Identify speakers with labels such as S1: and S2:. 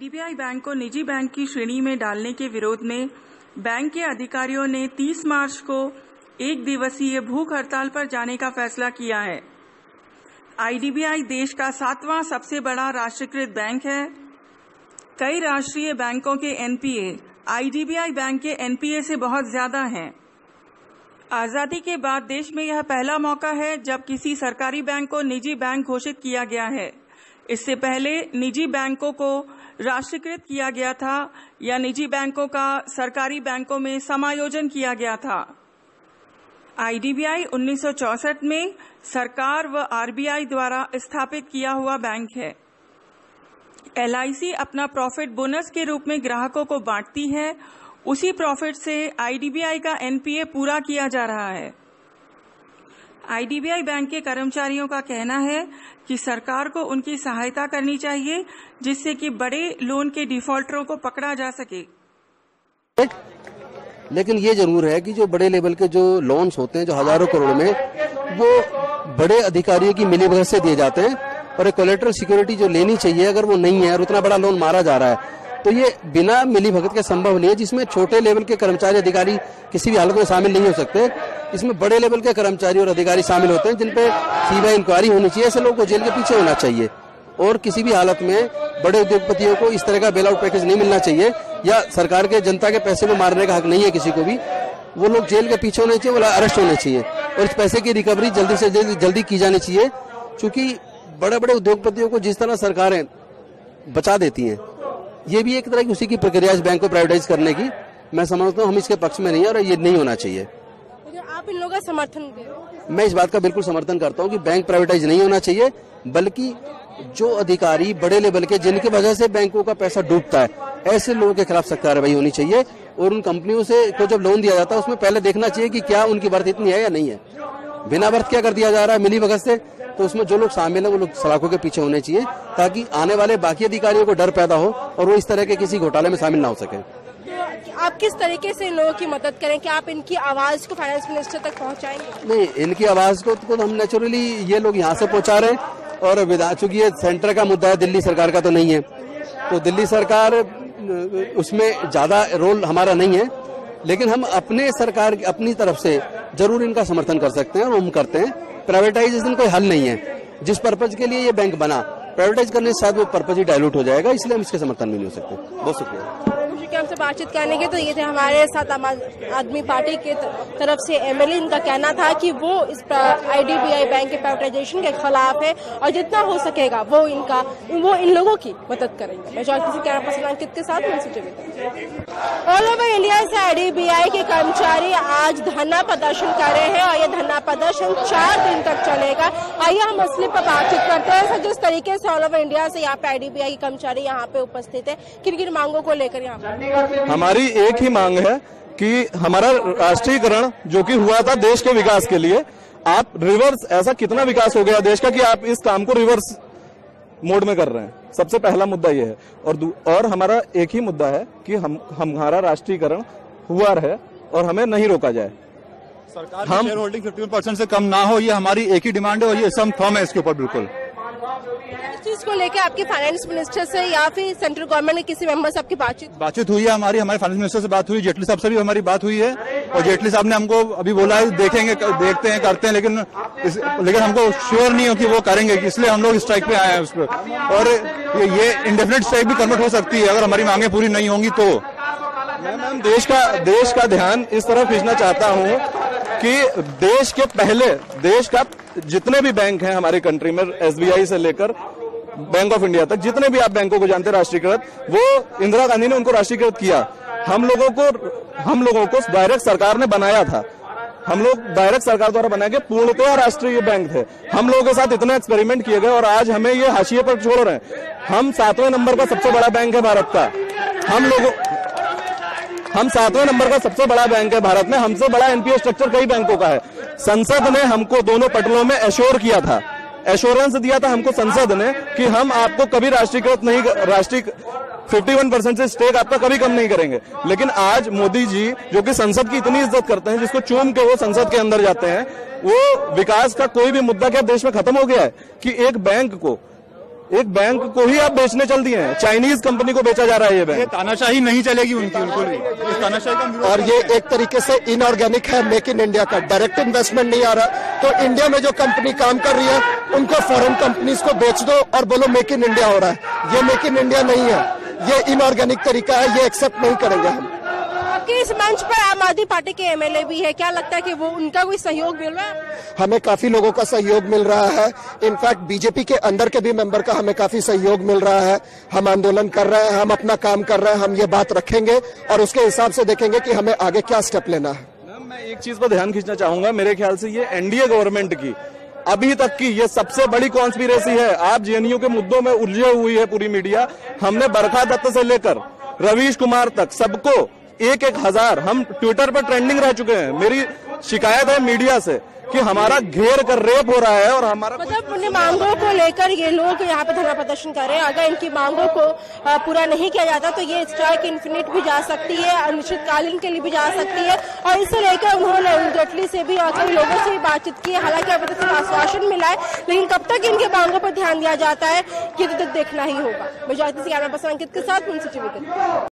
S1: IDBI bank को निजी bank की श्रेणी में डालने के विरोध में बैंक के अधिकारियों ने 30 मार्च को एक दिवसीय भूख हड़ताल पर जाने का फैसला किया है। आईडीबीआई देश का 7वां सबसे बड़ा राष्ट्रीयकृत बैंक है। कई राष्ट्रीय बैंकों के एनपीए आईडीबीआई बैंक के एनपीए से बहुत ज्यादा हैं। आजादी के बाद देश में यह पहला मौका है जब किसी सरकारी बैंक को निजी बैंक घोषित किया गया है। इससे पहले निजी बैंकों को राष्ट्रीयकृत किया गया था या निजी बैंकों का सरकारी बैंकों में समायोजन किया गया था। आईडीबीआई 1964 में सरकार व आरबीआई द्वारा स्थापित किया हुआ बैंक है। एलआईसी अपना प्रॉफिट बोनस के रूप में ग्राहकों को बांटती है। उसी प्रॉफिट से आईडीबीआई का एनपीए पूरा किया जा रहा है। आईडीबीआई बैंक के कर्मचारियों का कहना है कि सरकार को उनकी सहायता करनी चाहिए जिससे कि बड़े लोन के डिफॉल्टरों को पकड़ा जा सके।
S2: लेकिन ये जरूर है कि जो बड़े लेवल के जो लोन्स होते हैं जो हजारों करोड़ में, वो बड़े अधिकारियों की मिलीभगत से दिए जाते हैं और एक कोलेटरल सिक्योरिटी जो लेनी चाहिए अगर वो नहीं है और उतना बड़ा लोन मारा जा रहा है तो ये बिना मिलीभगत के संभव नहीं है, जिसमें छोटे लेवल के कर्मचारी अधिकारी किसी भी हालत में शामिल नहीं हो सकते। इसमें बड़े लेवल के कर्मचारी और अधिकारी शामिल होते हैं जिन पे सीबीआई इंक्वायरी होनी चाहिए। ऐसे लोगों को जेल के पीछे होना चाहिए और किसी भी हालत में बड़े उद्योगपतियों को इस तरह का बेल आउट पैकेज नहीं मिलना चाहिए या सरकार के जनता के पैसे को मारने का हक नहीं है किसी को भी। वो लोग जेल के पीछे होने चाहिए, वो अरेस्ट होने चाहिए और इस पैसे की रिकवरी जल्दी से जल्दी की जानी चाहिए, क्योंकि बड़े बड़े उद्योगपतियों को जिस तरह सरकारें बचा देती हैं, ये भी एक तरह की उसी की प्रक्रिया इस बैंक को प्राइवेटाइज करने की। मैं समझता हूँ हम इसके पक्ष में नहीं है और ये नहीं होना चाहिए।
S3: आप इन लोगों का समर्थन करें?
S2: मैं इस बात का बिल्कुल समर्थन करता हूँ कि बैंक प्राइवेटाइज नहीं होना चाहिए, बल्कि जो अधिकारी बड़े लेवल के जिनकी वजह से बैंकों का पैसा डूबता है, ऐसे लोगों के खिलाफ सख्त कार्रवाई होनी चाहिए और उन कंपनियों से को जब लोन दिया जाता है उसमें पहले देखना चाहिए कि क्या उनकी वर्थ इतनी है या नहीं है। बिना वर्थ क्या कर दिया जा रहा है मिली भगत से, तो उसमें जो लोग शामिल है वो लोग सलाखों के पीछे होने चाहिए ताकि आने वाले बाकी अधिकारियों को डर पैदा हो और वो इस तरह के किसी घोटाले में शामिल ना हो सके।
S3: तो आप किस तरीके से इन लोगों की मदद करें? क्या आप इनकी आवाज को फाइनेंस मिनिस्टर तक पहुंचाएंगे?
S2: नहीं, इनकी आवाज को तो हम नेचुरली ये लोग यहाँ से पहुंचा रहे हैं और चूंकि ये सेंटर का मुद्दा है, दिल्ली सरकार का तो नहीं है, तो दिल्ली सरकार उसमें ज्यादा रोल हमारा नहीं है, लेकिन हम अपने सरकार अपनी तरफ से जरूर इनका समर्थन कर सकते हैं और हम करते हैं। प्राइवेटाइजेशन कोई हल नहीं है। जिस पर्पज के लिए ये बैंक बना, प्राइवेटाइज करने से शायद वो पर्पज ही डायलूट हो जाएगा, इसलिए हम इसके समर्थन में नहीं हो सकते। बहुत शुक्रिया
S3: हमसे बातचीत करने के। तो ये थे हमारे साथ आम आदमी पार्टी के तरफ से एमएलए। इनका कहना था कि वो इस आईडीबीआई बैंक के प्राइवेटाइजेशन के खिलाफ है और जितना हो सकेगा वो इन लोगों की मदद करेंगे। मैं किसी कैमरा पर्सन अंकित के साथ ऑल ओवर इंडिया से आईडीबीआई के कर्मचारी आज धरना प्रदर्शन कर रहे हैं और ये धरना प्रदर्शन 4 दिन तक चलेगा। आइए हम मसले पर बातचीत करते हैं। जिस तरीके से ऑल ओवर इंडिया से यहाँ पे आईडीबीआई के कर्मचारी यहाँ पे उपस्थित है, किन किन मांगों को लेकर यहाँ पे?
S4: हमारी एक ही मांग है कि हमारा राष्ट्रीयकरण जो कि हुआ था देश के विकास के लिए, आप रिवर्स, ऐसा कितना विकास हो गया देश का कि आप इस काम को रिवर्स मोड में कर रहे हैं। सबसे पहला मुद्दा ये है और हमारा एक ही मुद्दा है कि हमारा राष्ट्रीयकरण हुआ रहे और हमें नहीं रोका जाए।
S5: सरकार की शेयर होल्डिंग 51% से कम ना हो, ये हमारी एक ही डिमांड है और ये सम फॉर्म है इसके ऊपर। बिल्कुल
S3: इस चीज को लेकर आपके फाइनेंस मिनिस्टर से या फिर सेंट्रल गवर्नमेंट के किसी मेंबर से आपकी बातचीत हुई है?
S5: हमारे फाइनेंस मिनिस्टर से बात हुई, जेटली साहब से भी हमारी बात हुई है और जेटली साहब ने हमको अभी बोला है देखते हैं करते हैं, लेकिन हमको श्योर नहीं हो कि वो करेंगे, इसलिए हम लोग स्ट्राइक पे आए हैं उस पर। और ये इंडेफिनिट स्ट्राइक भी कन्वर्ट हो सकती है अगर हमारी मांगे पूरी नहीं होंगी तो। मैं देश का ध्यान इस तरफ खींचना चाहता हूँ कि देश का जितने भी बैंक हैं हमारी कंट्री में, एसबीआई से लेकर बैंक ऑफ इंडिया तक, जितने भी आप बैंकों को जानते हैं राष्ट्रीयकृत, वो इंदिरा गांधी ने उनको राष्ट्रीयकृत किया। हम लोगों को डायरेक्ट सरकार ने बनाया था। हम लोग डायरेक्ट सरकार द्वारा बनाए गए पूर्णतः राष्ट्रीय बैंक थे। हम लोगों के साथ इतने एक्सपेरिमेंट किए गए और आज हमें ये हाशिए पर छोड़ रहे हैं। हम 7वें नंबर का सबसे बड़ा बैंक है भारत का। हम 7वें नंबर का सबसे बड़ा बैंक है भारत में। हमसे बड़ा एनपीए स्ट्रक्चर कई बैंकों का है। संसद ने हमको दोनों पटलों में एश्योर किया था, एश्योरेंस दिया था हमको संसद ने कि हम आपको कभी राष्ट्रीयकृत नहीं, 51% से स्टेक आपका कभी कम नहीं करेंगे। लेकिन आज मोदी जी जो कि संसद की इतनी इज्जत करते हैं, जिसको चूम के वो संसद के अंदर जाते हैं, वो विकास का कोई भी मुद्दा क्या देश में खत्म हो गया है कि एक बैंक को
S4: एक बैंक को ही आप बेचने चल दिए हैं, चाइनीज कंपनी को बेचा जा रहा है ये बैंक।
S5: तानाशाही नहीं चलेगी उनकी, बिल्कुल भी इस तानाशाही का विरोध।
S6: और ये एक तरीके से इनऑर्गेनिक है, मेक इन इंडिया का डायरेक्ट इन्वेस्टमेंट नहीं आ रहा, तो इंडिया में जो कंपनी काम कर रही है उनको फॉरेन कंपनीज को बेच दो और बोलो मेक इन इंडिया हो रहा है। ये मेक इन इंडिया नहीं है, ये इनऑर्गेनिक तरीका है, ये एक्सेप्ट नहीं करेंगे हम।
S3: आपके इस मंच पर आम आदमी पार्टी के एमएलए भी है, क्या लगता है कि वो उनका कोई सहयोग मिल रहा है?
S6: हमें काफी लोगों का सहयोग मिल रहा है, इनफैक्ट बीजेपी के अंदर के भी मेंबर का हमें काफी सहयोग मिल रहा है। हम आंदोलन कर रहे हैं, हम अपना काम कर रहे हैं, हम ये बात रखेंगे और उसके हिसाब से देखेंगे कि हमें आगे क्या स्टेप लेना है।
S4: मैं एक चीज पर ध्यान खींचना चाहूंगा, मेरे ख्याल से ये एनडीए गवर्नमेंट की अभी तक की ये सबसे बड़ी कॉन्स्पिरेसी है। आप जेएनयू के मुद्दों में उलझे हुई है पूरी मीडिया। हमने बरखा दत्त से लेकर रवीश कुमार तक सबको 1,000 हम ट्विटर पर ट्रेंडिंग रह चुके हैं। मेरी शिकायत है मीडिया से कि हमारा घेर कर रेप हो रहा है और हमारा
S3: मतलब उन मांगों को लेकर ये लोग यहाँ पे धरना प्रदर्शन कर रहे हैं। अगर इनकी मांगों को पूरा नहीं किया जाता तो ये स्ट्राइक इन्फिनिट भी जा सकती है, अनिश्चितकालीन के लिए भी जा सकती है। और इसे लेकर उन्होंने अरुण जेटली से भी और कई लोगों से भी बातचीत की है। हालांकि अभी तक आश्वासन मिला है, लेकिन कब तक इनके मांगों पर ध्यान दिया जाता है ये तो देखना ही होगा। मैं कैमरा पर्सन अंकित के साथ मुंशी।